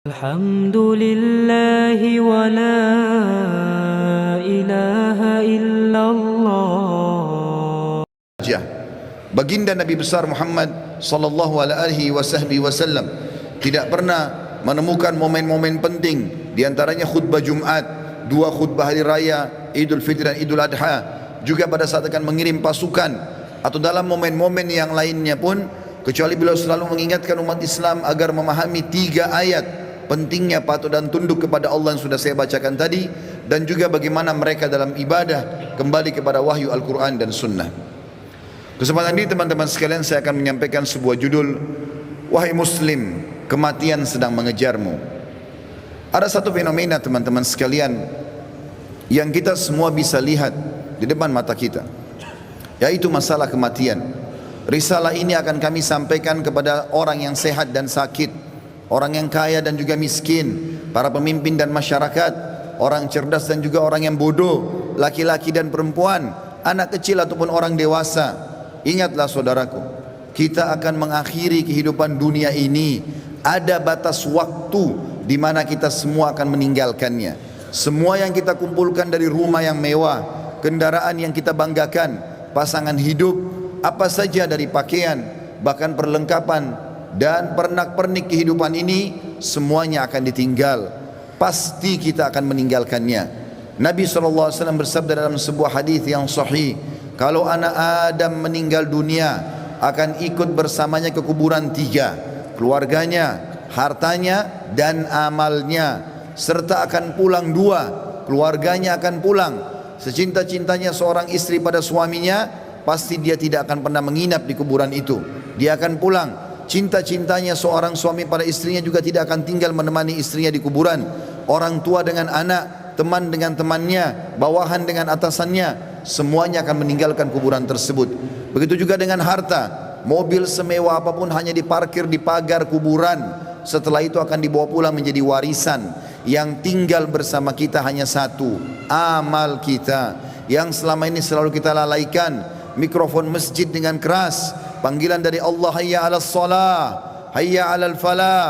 Alhamdulillahi wa la ilaha illallah. Baginda Nabi besar Muhammad sallallahu alaihi wasallam tidak pernah menemukan momen-momen penting, di antaranya khutbah Jumat, dua khutbah hari raya Idul Fitri dan Idul Adha, juga pada saat akan mengirim pasukan atau dalam momen-momen yang lainnya pun, kecuali beliau selalu mengingatkan umat Islam agar memahami 3 ayat pentingnya patuh dan tunduk kepada Allah yang sudah saya bacakan tadi, dan juga bagaimana mereka dalam ibadah kembali kepada wahyu Al-Quran dan Sunnah. Kesempatan ini teman-teman sekalian, saya akan menyampaikan sebuah judul, wahai muslim, kematian sedang mengejarmu. Ada satu fenomena teman-teman sekalian yang kita semua bisa lihat di depan mata kita, yaitu masalah kematian. Risalah ini akan kami sampaikan kepada orang yang sehat dan sakit, orang yang kaya dan juga miskin, para pemimpin dan masyarakat, orang cerdas dan juga orang yang bodoh, laki-laki dan perempuan, anak kecil ataupun orang dewasa. Ingatlah saudaraku, kita akan mengakhiri kehidupan dunia ini. Ada batas waktu di mana kita semua akan meninggalkannya. Semua yang kita kumpulkan dari rumah yang mewah, kendaraan yang kita banggakan, pasangan hidup, apa saja dari pakaian, bahkan perlengkapan dan pernak-pernik kehidupan ini, semuanya akan ditinggal. Pasti kita akan meninggalkannya. Nabi SAW bersabda dalam sebuah hadis yang sahih, kalau anak Adam meninggal dunia, akan ikut bersamanya ke kuburan 3, keluarganya, hartanya dan amalnya, serta akan pulang 2, keluarganya akan pulang. Secinta-cintanya seorang istri pada suaminya, pasti dia tidak akan pernah menginap di kuburan itu, dia akan pulang. Cinta-cintanya seorang suami pada istrinya juga tidak akan tinggal menemani istrinya di kuburan. Orang tua dengan anak, teman dengan temannya, bawahan dengan atasannya, semuanya akan meninggalkan kuburan tersebut. Begitu juga dengan harta, mobil semewah apapun hanya diparkir di pagar kuburan. Setelah itu akan dibawa pulang menjadi warisan. Yang tinggal bersama kita hanya satu, amal kita, yang selama ini selalu kita lalaikan. Mikrofon masjid dengan keras, panggilan dari Allah, hayya 'alas shalah, hayya 'alal falah,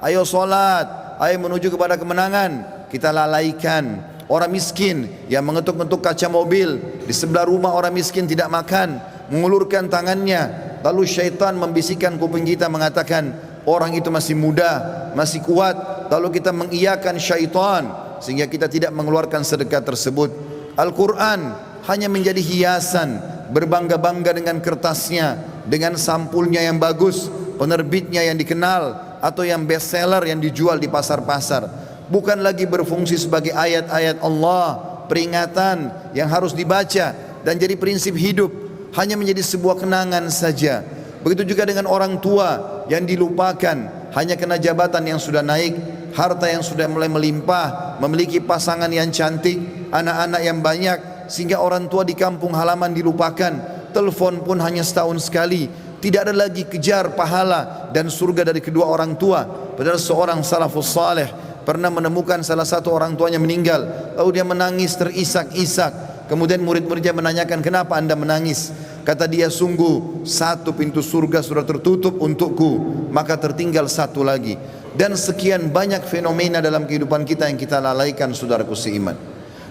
ayo salat, ayo menuju kepada kemenangan, kita lalaikan. Orang miskin yang mengetuk-ngetuk kaca mobil, di sebelah rumah orang miskin tidak makan, mengulurkan tangannya, lalu syaitan membisikkan kuping kita mengatakan orang itu masih muda, masih kuat, lalu kita mengiyakan syaitan sehingga kita tidak mengeluarkan sedekah tersebut. Al-Quran hanya menjadi hiasan, berbangga-bangga dengan kertasnya, dengan sampulnya yang bagus, penerbitnya yang dikenal, atau yang best seller yang dijual di pasar-pasar. Bukan lagi berfungsi sebagai ayat-ayat Allah, peringatan yang harus dibaca dan jadi prinsip hidup, hanya menjadi sebuah kenangan saja. Begitu juga dengan orang tua yang dilupakan, hanya kena jabatan yang sudah naik, harta yang sudah mulai melimpah, memiliki pasangan yang cantik, anak-anak yang banyak, sehingga orang tua di kampung halaman dilupakan. Telepon pun hanya setahun sekali. Tidak ada lagi kejar pahala dan surga dari kedua orang tua. Padahal seorang salafus saleh pernah menemukan salah satu orang tuanya meninggal, lalu dia menangis terisak-isak. Kemudian murid-muridnya menanyakan, kenapa anda menangis? Kata dia, sungguh satu pintu surga sudah tertutup untukku, maka tertinggal satu lagi. Dan sekian banyak fenomena dalam kehidupan kita yang kita lalaikan, saudaraku seiman.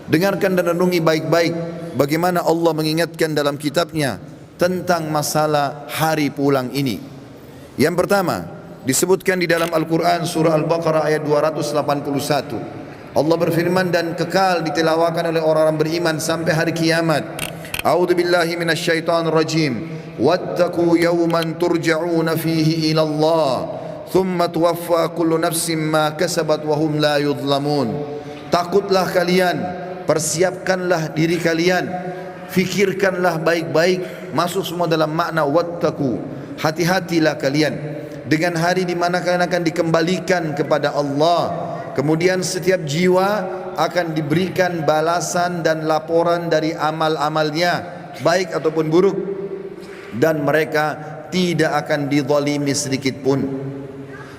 Dengarkan dan renungi baik-baik bagaimana Allah mengingatkan dalam kitabnya tentang masalah hari pulang ini. Yang pertama disebutkan di dalam Al-Quran surah Al-Baqarah ayat 281. Allah berfirman, dan kekal ditilawakan oleh orang-orang beriman sampai hari kiamat. A'udzu billahi minasyaitonir rajim. Wattaqu yawman turja'una fihi ila Allah, thumma tuwaffa kullu nafsin ma kasabat wa hum la yudhlamun. Takutlah kalian, persiapkanlah diri kalian, fikirkanlah baik-baik, masuk semua dalam makna wattaqu. Hati-hatilah kalian dengan hari di mana kalian akan dikembalikan kepada Allah. Kemudian setiap jiwa akan diberikan balasan dan laporan dari amal-amalnya, baik ataupun buruk, dan mereka tidak akan dizalimi sedikit pun.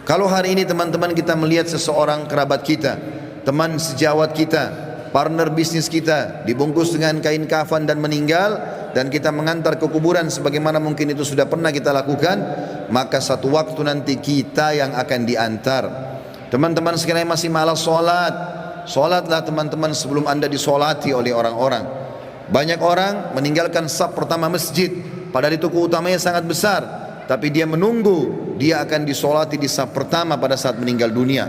Kalau hari ini teman-teman kita melihat seseorang kerabat kita, teman sejawat kita, partner bisnis kita dibungkus dengan kain kafan dan meninggal, dan kita mengantar ke kuburan sebagaimana mungkin itu sudah pernah kita lakukan, maka satu waktu nanti kita yang akan diantar. Teman-teman sekalian masih malas sholat, sholatlah teman-teman sebelum anda disolati oleh orang-orang. Banyak orang meninggalkan saf pertama masjid, padahal itu keutamanya sangat besar, tapi dia menunggu dia akan disolati di saf pertama pada saat meninggal dunia.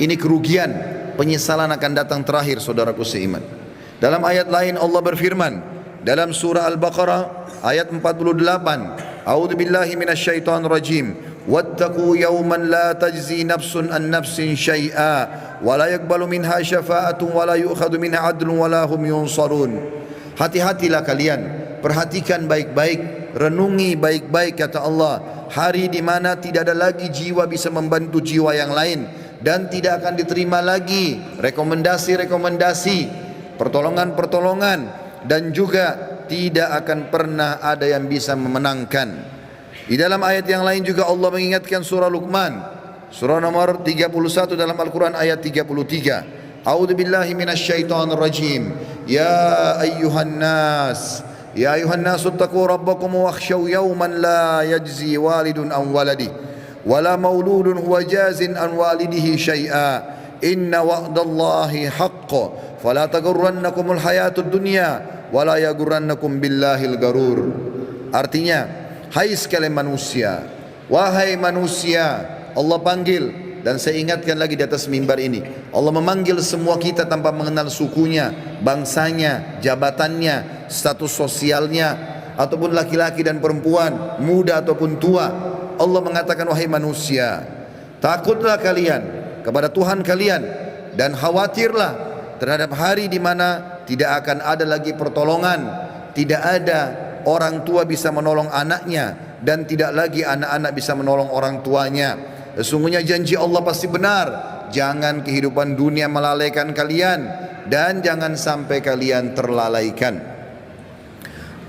Ini kerugian, penyesalan akan datang terakhir, saudaraku seiman. Dalam ayat lain Allah berfirman dalam surah Al-Baqarah ayat 48, A'udzu billahi minasyaitonir rajim. Wattaqu yawman la tajzi nafsun an nafsin syai'a wa la yaqbalu minha syafa'atun wa la yu'khadhu minha 'adlun wa la hum yunsarun. Hati-hatilah kalian, perhatikan baik-baik, renungi baik-baik kata Allah, hari di mana tidak ada lagi jiwa bisa membantu jiwa yang lain, dan tidak akan diterima lagi rekomendasi-rekomendasi, pertolongan-pertolongan, dan juga tidak akan pernah ada yang bisa memenangkan. Di dalam ayat yang lain juga Allah mengingatkan surah Luqman, surah nomor 31 dalam Al-Quran ayat 33. A'udzu billahi minasyaitonir rajim. Ya ayyuhan nas ittaqu rabbakum wakhshaw yawman la yajzi walidun an waladihi wala mauludun huwa jazin an walidihi syai'a inna wa'dallahi haqqun fala taghurrannakumul hayatud dunya wala yaghurrannakum billahil garur. Artinya, hai sekalian manusia, wahai manusia, Allah panggil. Dan saya ingatkan lagi di atas mimbar ini, Allah memanggil semua kita tanpa mengenal sukunya, bangsanya, jabatannya, status sosialnya, ataupun laki-laki dan perempuan, muda ataupun tua. Allah mengatakan, wahai manusia, takutlah kalian kepada Tuhan kalian, dan khawatirlah terhadap hari di mana tidak akan ada lagi pertolongan, tidak ada orang tua bisa menolong anaknya, dan tidak lagi anak-anak bisa menolong orang tuanya. Sesungguhnya janji Allah pasti benar. Jangan kehidupan dunia melalaikan kalian, dan jangan sampai kalian terlalaikan.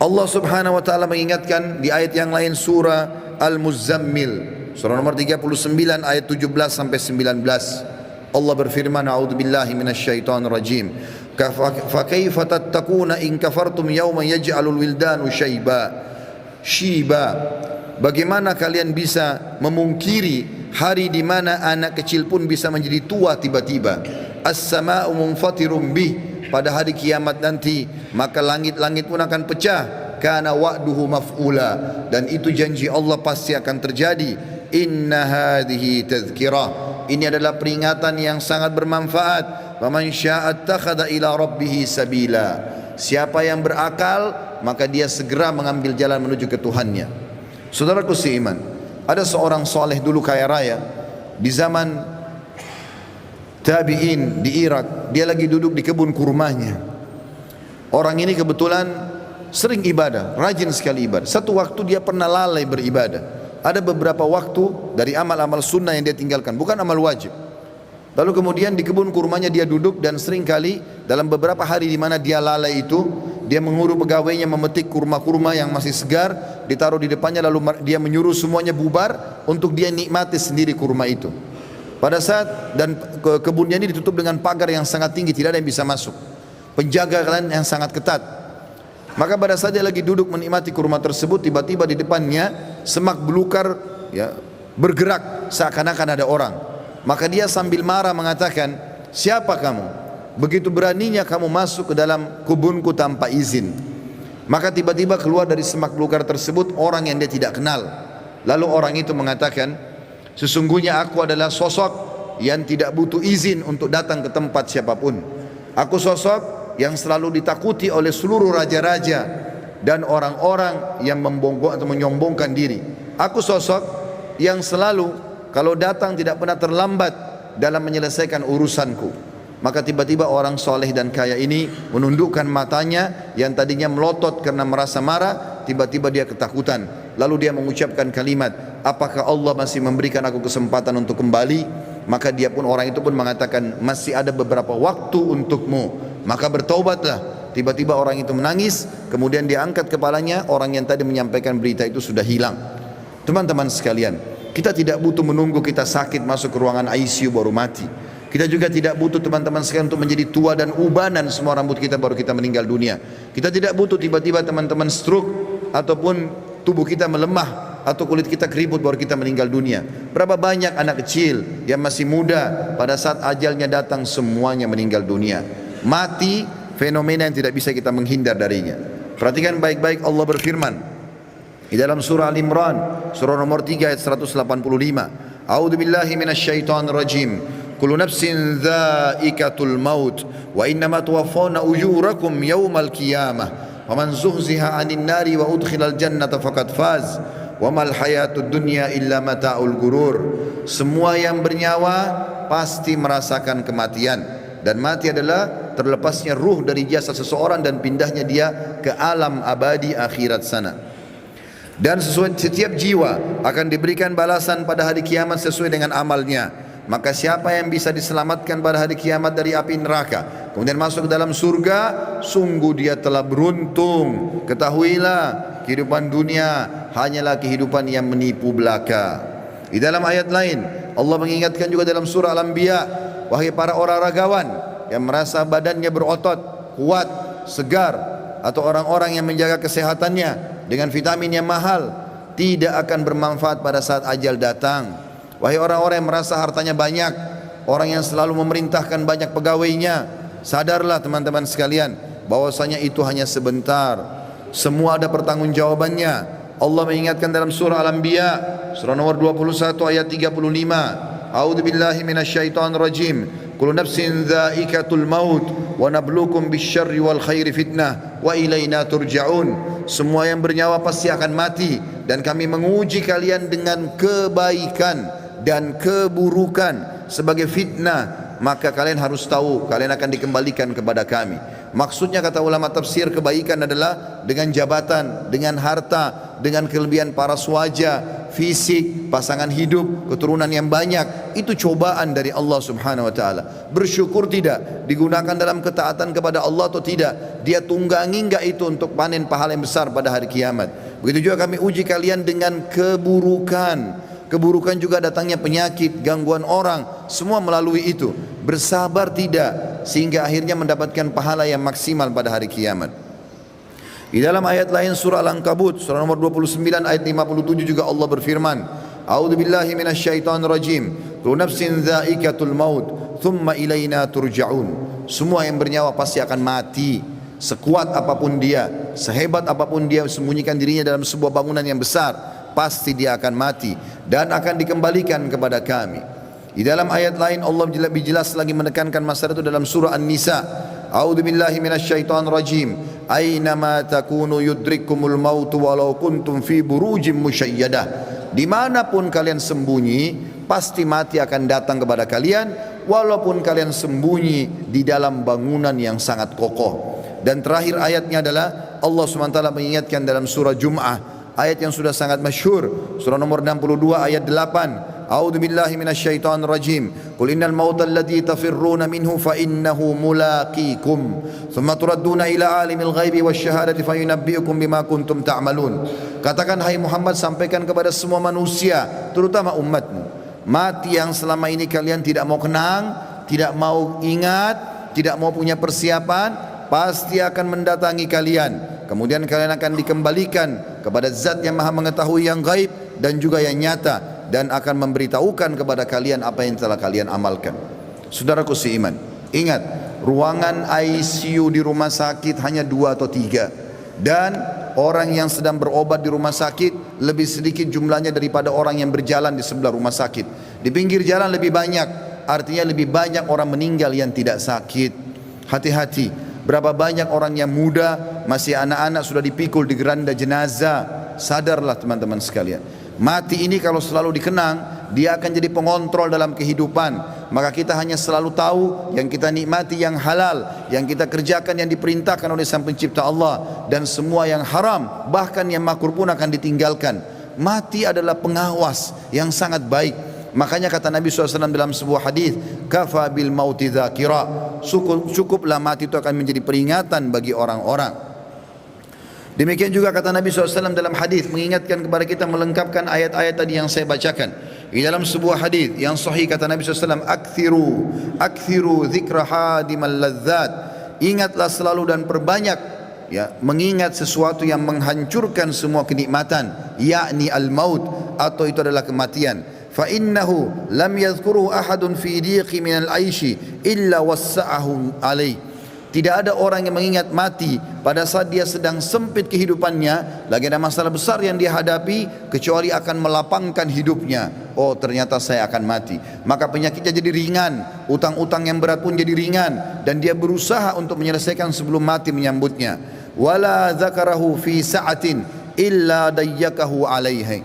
Allah subhanahu wa ta'ala mengingatkan di ayat yang lain surah Al-Muzammil, surah nomor 39 ayat 17 sampai 19. Allah berfirman, A'udzu billahi minasyaitonir rajim. Fa kaifa tattaquna in kafartum yawman yaj'alul wildanu shiba. Bagaimana kalian bisa memungkiri hari di mana anak kecil pun bisa menjadi tua tiba-tiba? As-sama'u munfatirum bih, pada hari kiamat nanti maka langit-langit pun akan pecah. Kana wa'duhu maf'ula, dan itu janji Allah pasti akan terjadi. Inna hadhihi tadhkirah, ini adalah peringatan yang sangat bermanfaat. Faman syaa'a attakhadha ila rabbih sabila, siapa yang berakal maka dia segera mengambil jalan menuju ke Tuhannya. Saudaraku seiman, ada seorang soleh dulu kaya raya di zaman tabi'in di Irak. Dia lagi duduk di kebun kurmanya. Orang ini kebetulan sering ibadah, rajin sekali ibadah. Satu waktu dia pernah lalai beribadah. Ada beberapa waktu dari amal-amal sunnah yang dia tinggalkan, bukan amal wajib. Lalu kemudian di kebun kurmanya dia duduk, dan sering kali dalam beberapa hari di mana dia lalai itu, dia mengurus pegawainya memetik kurma-kurma yang masih segar, ditaruh di depannya, lalu dia menyuruh semuanya bubar untuk dia nikmati sendiri kurma itu. Pada saat dan kebunnya ini ditutup dengan pagar yang sangat tinggi, tidak ada yang bisa masuk, penjaga yang sangat ketat. Maka pada saat dia lagi duduk menikmati kurma tersebut, tiba-tiba di depannya semak belukar ya, bergerak seakan-akan ada orang. Maka dia sambil marah mengatakan, siapa kamu? Begitu beraninya kamu masuk ke dalam kebunku tanpa izin. Maka tiba-tiba keluar dari semak belukar tersebut orang yang dia tidak kenal. Lalu orang itu mengatakan, sesungguhnya aku adalah sosok yang tidak butuh izin untuk datang ke tempat siapapun. Aku sosok yang selalu ditakuti oleh seluruh raja-raja dan orang-orang yang membongkok atau menyombongkan diri. Aku sosok yang selalu kalau datang tidak pernah terlambat dalam menyelesaikan urusanku. Maka tiba-tiba orang soleh dan kaya ini menundukkan matanya yang tadinya melotot karena merasa marah, tiba-tiba dia ketakutan. Lalu dia mengucapkan kalimat, apakah Allah masih memberikan aku kesempatan untuk kembali? Maka dia pun, orang itu pun mengatakan, masih ada beberapa waktu untukmu, maka bertaubatlah. Tiba-tiba orang itu menangis, kemudian dia angkat kepalanya, orang yang tadi menyampaikan berita itu sudah hilang. Teman-teman sekalian, kita tidak butuh menunggu kita sakit masuk ke ruangan ICU baru mati. Kita juga tidak butuh teman-teman sekalian untuk menjadi tua dan ubanan semua rambut kita baru kita meninggal dunia. Kita tidak butuh tiba-tiba teman-teman stroke ataupun tubuh kita melemah atau kulit kita keriput baru kita meninggal dunia. Berapa banyak anak kecil yang masih muda pada saat ajalnya datang semuanya meninggal dunia. Mati fenomena yang tidak bisa kita menghindar darinya. Perhatikan baik-baik, Allah berfirman di dalam surah Al-Imran, surah nomor 3 ayat 185. A'udzu billahi minasyaitonir rajim. Kullu nafsin dha'iqatul maut wa innama tuwaffawna ujurakum yaumal qiyamah. Faman zuhziha 'anil nari wa udkhilal jannata faqad faz. Wa mal hayatud dunya illa mata'ul gurur. Semua yang bernyawa pasti merasakan kematian, dan mati adalah terlepasnya ruh dari jasad seseorang dan pindahnya dia ke alam abadi akhirat sana. Dan setiap jiwa akan diberikan balasan pada hari kiamat sesuai dengan amalnya. Maka siapa yang bisa diselamatkan pada hari kiamat dari api neraka kemudian masuk ke dalam surga, sungguh dia telah beruntung. Ketahuilah, kehidupan dunia hanyalah kehidupan yang menipu belaka. Di dalam ayat lain Allah mengingatkan juga dalam surah Al-Anbiya, wahai para olahragawan yang merasa badannya berotot, kuat, segar, atau orang-orang yang menjaga kesehatannya dengan vitamin yang mahal, tidak akan bermanfaat pada saat ajal datang. Wahai orang-orang yang merasa hartanya banyak, orang yang selalu memerintahkan banyak pegawainya, sadarlah teman-teman sekalian bahwasanya itu hanya sebentar. Semua ada pertanggungjawabannya. Allah mengingatkan dalam surah Al-Anbiya, surah nomor 21 ayat 35. A'udzu billahi minasyaitonir rajim. Kullu nafsin dha'iqatul maut wa nabluukum bisyarri wal khairi fitnah wa ilaina turja'un. Semua yang bernyawa pasti akan mati, dan kami menguji kalian dengan kebaikan dan keburukan sebagai fitnah, maka kalian harus tahu kalian akan dikembalikan kepada kami. Maksudnya kata ulama tafsir, kebaikan adalah dengan jabatan, dengan harta, dengan kelebihan paras wajah, fisik, pasangan hidup, keturunan yang banyak. Itu cobaan dari Allah subhanahu wa ta'ala. Bersyukur tidak, digunakan dalam ketaatan kepada Allah atau tidak, dia tunggangi enggak itu untuk panen pahala yang besar pada hari kiamat. Begitu juga kami uji kalian dengan keburukan. Keburukan juga datangnya penyakit, gangguan orang, semua melalui itu. Bersabar tidak, sehingga akhirnya mendapatkan pahala yang maksimal pada hari kiamat. Di dalam ayat lain surah Al-Ankabut, surah nomor 29 ayat 57 juga Allah berfirman, A'udzu billahi minasyaitonir rajim. Kullu nafsin dha'iqatul maut, thumma ilaina turja'un. Semua yang bernyawa pasti akan mati. Sekuat apapun dia, sehebat apapun dia sembunyikan dirinya dalam sebuah bangunan yang besar, pasti dia akan mati dan akan dikembalikan kepada kami. Di dalam ayat lain Allah lebih jelas lagi menekankan masalah itu dalam surah An-Nisa. A'udzu billahi minasyaitonir rajim. Ainama takunu yudrikumul maut walau kuntum fi burujim musyayyadah. Dimanapun kalian sembunyi, pasti mati akan datang kepada kalian, walaupun kalian sembunyi di dalam bangunan yang sangat kokoh. Dan terakhir ayatnya adalah Allah SWT mengingatkan dalam surah Jum'ah, ayat yang sudah sangat masyhur, surah nomor 62 ayat 8. A'udzu billahi minasyaitonir rajim. Qul innal mauta alladzi tafirruna minhu fa innahu mulaqikum. Tsumma turadduna ila alimil ghaibi wasyahadati fayunabbiukum bima kuntum ta'malun. Katakan hai Muhammad, sampaikan kepada semua manusia, terutama umatmu, mati yang selama ini kalian tidak mau kenang, tidak mau ingat, tidak mau punya persiapan, pasti akan mendatangi kalian. Kemudian kalian akan dikembalikan kepada zat yang maha mengetahui yang gaib dan juga yang nyata, dan akan memberitahukan kepada kalian apa yang telah kalian amalkan. Saudaraku seiman, ingat, ruangan ICU di rumah sakit hanya 2 atau 3, dan orang yang sedang berobat di rumah sakit lebih sedikit jumlahnya daripada orang yang berjalan di sebelah rumah sakit. Di pinggir jalan lebih banyak, artinya lebih banyak orang meninggal yang tidak sakit. Hati-hati. Berapa banyak orang yang muda, masih anak-anak sudah dipikul di geranda jenazah. Sadarlah teman-teman sekalian, mati ini kalau selalu dikenang, dia akan jadi pengontrol dalam kehidupan. Maka kita hanya selalu tahu yang kita nikmati yang halal, yang kita kerjakan yang diperintahkan oleh Sang Pencipta Allah, dan semua yang haram, bahkan yang makruh pun akan ditinggalkan. Mati adalah pengawas yang sangat baik. Makanya kata Nabi SAW dalam sebuah hadis, kafa bil mauti dzakira. Cukuplah mati itu akan menjadi peringatan bagi orang-orang. Demikian juga kata Nabi SAW dalam hadis, mengingatkan kepada kita, melengkapkan ayat-ayat tadi yang saya bacakan. Di dalam sebuah hadis yang sahih kata Nabi SAW, akthiru dzikra hadimal ladzat. Ingatlah selalu dan perbanyak ya, mengingat sesuatu yang menghancurkan semua kenikmatan, yakni al-maut, atau itu adalah kematian. Fa innahu lam yadhkuruhu ahadun fi dhiqi min al-aishi illa wassa'ahu alaih. Tidak ada orang yang mengingat mati pada saat dia sedang sempit kehidupannya, lagi ada masalah besar yang dia hadapi, kecuali akan melapangkan hidupnya. Oh, ternyata saya akan mati. Maka penyakitnya jadi ringan, utang-utang yang berat pun jadi ringan, dan dia berusaha untuk menyelesaikan sebelum mati menyambutnya. Wala dzakarahu fi sa'atin illa dayyakahu alaihi.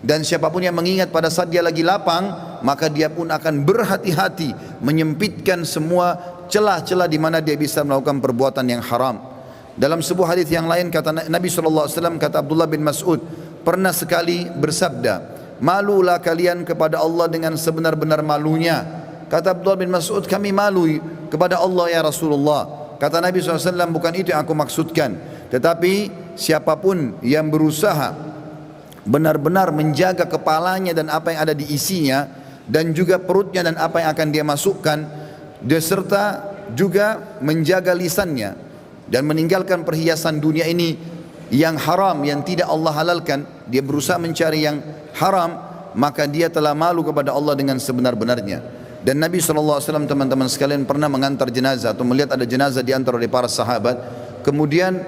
Dan siapapun yang mengingat pada saat dia lagi lapang, maka dia pun akan berhati-hati menyempitkan semua celah-celah di mana dia bisa melakukan perbuatan yang haram. Dalam sebuah hadis yang lain kata Nabi SAW, kata Abdullah bin Mas'ud, pernah sekali bersabda, malulah kalian kepada Allah dengan sebenar-benar malunya. Kata Abdullah bin Mas'ud, kami malu kepada Allah ya Rasulullah. Kata Nabi SAW, bukan itu yang aku maksudkan, tetapi siapapun yang berusaha benar-benar menjaga kepalanya dan apa yang ada di isinya, dan juga perutnya dan apa yang akan dia masukkan, beserta juga menjaga lisannya dan meninggalkan perhiasan dunia ini yang haram, yang tidak Allah halalkan, dia berusaha mencari yang haram, maka dia telah malu kepada Allah dengan sebenar-benarnya. Dan Nabi SAW, teman-teman sekalian, pernah mengantar jenazah atau melihat ada jenazah diantar oleh para sahabat. Kemudian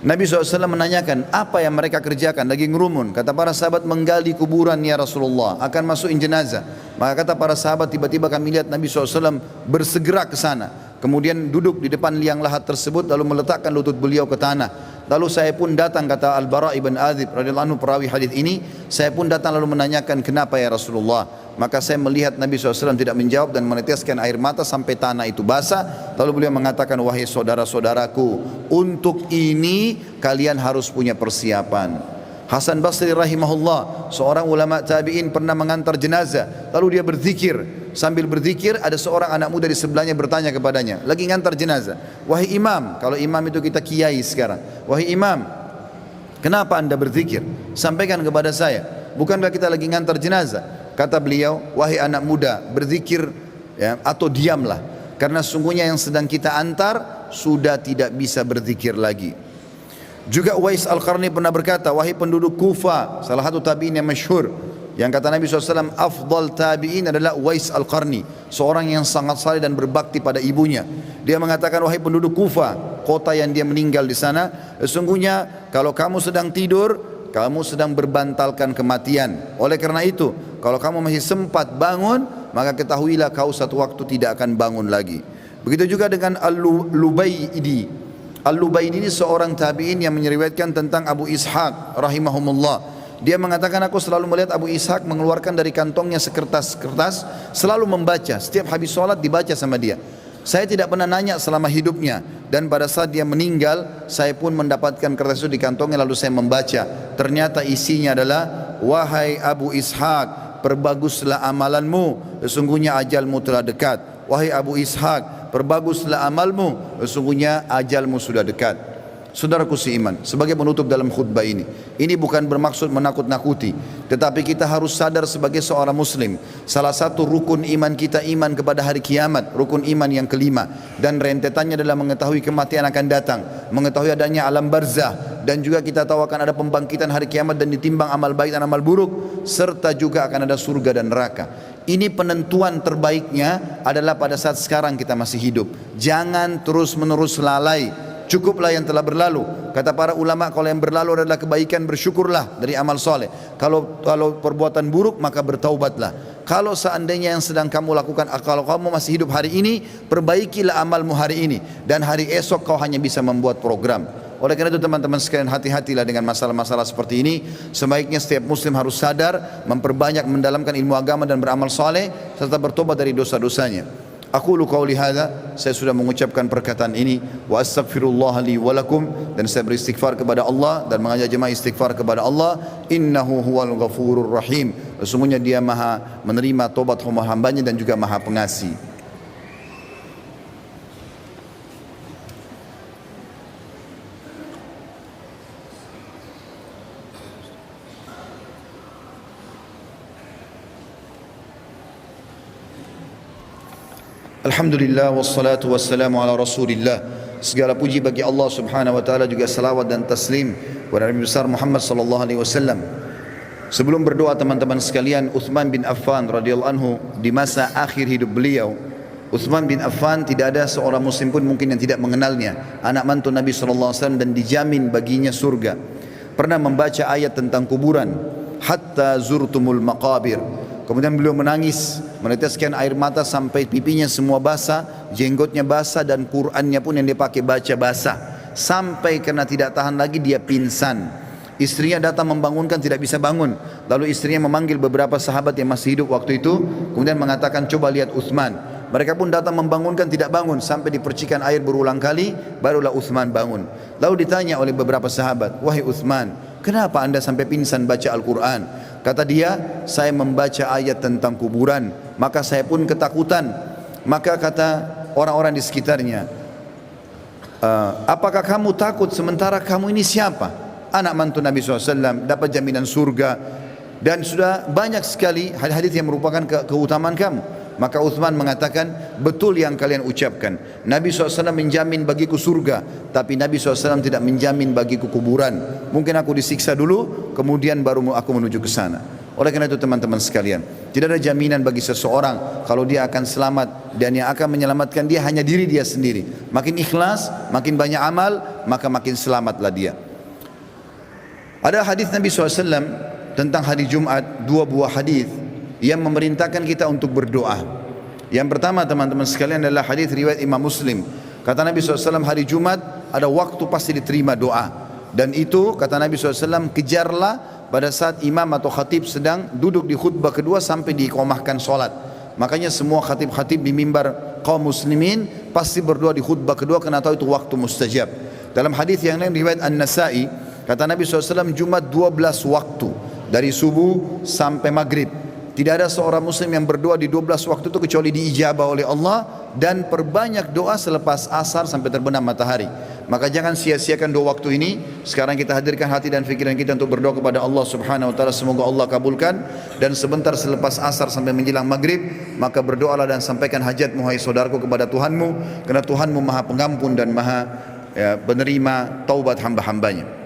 Nabi SAW menanyakan, apa yang mereka kerjakan? Lagi ngerumun. Kata para sahabat, menggali kuburan ya Rasulullah, akan masukin jenazah. Maka kata para sahabat, tiba-tiba kami lihat Nabi SAW bersegera ke sana. Kemudian duduk di depan liang lahat tersebut, lalu meletakkan lutut beliau ke tanah. Lalu saya pun datang, kata Al-Bara ibn Azib radhiyallahu anhu, perawi hadis ini, saya pun datang lalu menanyakan, kenapa ya Rasulullah? Maka saya melihat Nabi SAW tidak menjawab dan meneteskan air mata sampai tanah itu basah. Lalu beliau mengatakan, wahai saudara-saudaraku, untuk ini kalian harus punya persiapan. Hasan Basri rahimahullah, seorang ulama tabi'in, pernah mengantar jenazah. Lalu dia berzikir. Sambil berzikir, ada seorang anak muda di sebelahnya bertanya kepadanya, lagi ngantar jenazah, wahai imam, kalau imam itu kita kiai sekarang, wahai imam, kenapa anda berzikir? Sampaikan kepada saya, bukankah kita lagi ngantar jenazah? Kata beliau, wahai anak muda, berzikir ya, atau diamlah, karena sungguhnya yang sedang kita antar sudah tidak bisa berzikir lagi. Juga Uwais Al-Qarni pernah berkata, wahai penduduk Kufa, salah satu tabi'in yang masyhur, yang kata Nabi SAW, afdal tabi'in adalah Uwais Al-Qarni, seorang yang sangat saleh dan berbakti pada ibunya. Dia mengatakan, wahai penduduk Kufa, kota yang dia meninggal di sana, sesungguhnya kalau kamu sedang tidur, kamu sedang berbantalkan kematian. Oleh karena itu, kalau kamu masih sempat bangun, maka ketahuilah kau satu waktu tidak akan bangun lagi. Begitu juga dengan Al-Lubaydi. Al-Lubaydi ini seorang tabi'in yang menyeriwayatkan tentang Abu Ishaq rahimahumullah. Dia mengatakan, aku selalu melihat Abu Ishaq mengeluarkan dari kantongnya sekertas-kertas, selalu membaca, setiap habis sholat dibaca sama dia. Saya tidak pernah nanya selama hidupnya, dan pada saat dia meninggal, saya pun mendapatkan kertas itu di kantongnya, lalu saya membaca. Ternyata isinya adalah, wahai Abu Ishaq, perbaguslah amalanmu, sesungguhnya ajalmu telah dekat. Wahai Abu Ishaq, perbaguslah amalmu, sesungguhnya ajalmu sudah dekat. Saudaraku seiman, sebagai penutup dalam khutbah ini bukan bermaksud menakut-nakuti, tetapi kita harus sadar sebagai seorang muslim, salah satu rukun iman kita iman kepada hari kiamat, rukun iman yang kelima, dan rentetannya adalah mengetahui kematian akan datang, mengetahui adanya alam barzah, dan juga kita tahu akan ada pembangkitan hari kiamat dan ditimbang amal baik dan amal buruk, serta juga akan ada surga dan neraka. Ini penentuan terbaiknya adalah pada saat sekarang kita masih hidup. Jangan terus-menerus lalai. Cukuplah yang telah berlalu. Kata para ulama, kalau yang berlalu adalah kebaikan, bersyukurlah dari amal soleh. Kalau perbuatan buruk, maka bertaubatlah. Kalau seandainya yang sedang kamu lakukan, kalau kamu masih hidup hari ini, perbaikilah amalmu hari ini, dan hari esok kau hanya bisa membuat program. Oleh karena itu teman-teman sekalian, hati-hatilah dengan masalah-masalah seperti ini. Sebaiknya setiap muslim harus sadar, memperbanyak mendalamkan ilmu agama dan beramal soleh, serta bertobat dari dosa-dosanya. Aqulu qauli hadza, saya sudah mengucapkan perkataan ini, wa astaghfirullah li wa lakum, dan saya beristighfar kepada Allah dan mengajak jemaah istighfar kepada Allah. Innahu huwal ghafurur rahim, sesungguhnya dia maha menerima tobat hamba-hambanya dan juga maha pengasih. Alhamdulillah wassalatu wassalamu ala rasulillah Segala puji bagi Allah Subhanahu wa taala, juga salawat dan taslim kepada Nabi besar Muhammad sallallahu alaihi wasallam. Sebelum berdoa teman-teman sekalian, Uthman bin Affan radhiyallahu anhu di masa akhir hidup beliau, Uthman bin Affan tidak ada seorang muslim pun mungkin yang tidak mengenalnya, anak mantu Nabi sallallahu alaihi wasallam dan dijamin baginya surga. Pernah membaca ayat tentang kuburan, hatta zurtumul maqabir. Kemudian beliau menangis, meneteskan air mata sampai pipinya semua basah, jenggotnya basah, dan Qur'annya pun yang dia pakai baca basah. Sampai karena tidak tahan lagi dia pingsan. Istrinya datang membangunkan, tidak bisa bangun. Lalu istrinya memanggil beberapa sahabat yang masih hidup waktu itu, kemudian mengatakan, coba lihat Uthman. Mereka pun datang membangunkan, tidak bangun. Sampai dipercikan air berulang kali, barulah Uthman bangun. Lalu ditanya oleh beberapa sahabat, wahai Uthman, kenapa anda sampai pingsan baca Al-Quran? Kata dia, saya membaca ayat tentang kuburan, maka saya pun ketakutan. Maka kata orang-orang di sekitarnya, apakah kamu takut sementara kamu ini siapa? Anak mantu Nabi SAW, dapat jaminan surga, dan sudah banyak sekali hadis-hadis yang merupakan keutamaan kamu. Maka Uthman mengatakan, betul yang kalian ucapkan, Nabi SAW menjamin bagiku surga, tapi Nabi SAW tidak menjamin bagiku kuburan. Mungkin aku disiksa dulu, kemudian baru aku menuju ke sana. Oleh karena itu teman-teman sekalian, tidak ada jaminan bagi seseorang kalau dia akan selamat, dan yang akan menyelamatkan dia hanya diri dia sendiri. Makin ikhlas, makin banyak amal, maka makin selamatlah dia. Ada hadis Nabi SAW tentang hari Jumat, dua buah hadis yang memerintahkan kita untuk berdoa. Yang pertama teman-teman sekalian adalah hadis riwayat Imam Muslim. Kata Nabi SAW, hari Jumat ada waktu pasti diterima doa. Dan itu kata Nabi SAW, kejarlah pada saat imam atau khatib sedang duduk di khutbah kedua sampai diiqamahkan solat. Makanya semua khatib-khatib di mimbar kaum muslimin pasti berdoa di khutbah kedua, karena tahu itu waktu mustajab. Dalam hadis yang lain riwayat An-Nasai, kata Nabi SAW, Jumat 12 waktu, dari subuh sampai maghrib. Tidak ada seorang muslim yang berdoa di 12 waktu itu kecuali diijabah oleh Allah, dan perbanyak doa selepas asar sampai terbenam matahari. Maka jangan sia-siakan dua waktu ini. Sekarang kita hadirkan hati dan fikiran kita untuk berdoa kepada Allah Subhanahu wa taala, semoga Allah kabulkan. Dan sebentar selepas asar sampai menjelang maghrib, maka berdoalah dan sampaikan hajatmu hai saudaraku kepada Tuhanmu, karena Tuhanmu Maha Pengampun dan Maha penerima taubat hamba-hambanya.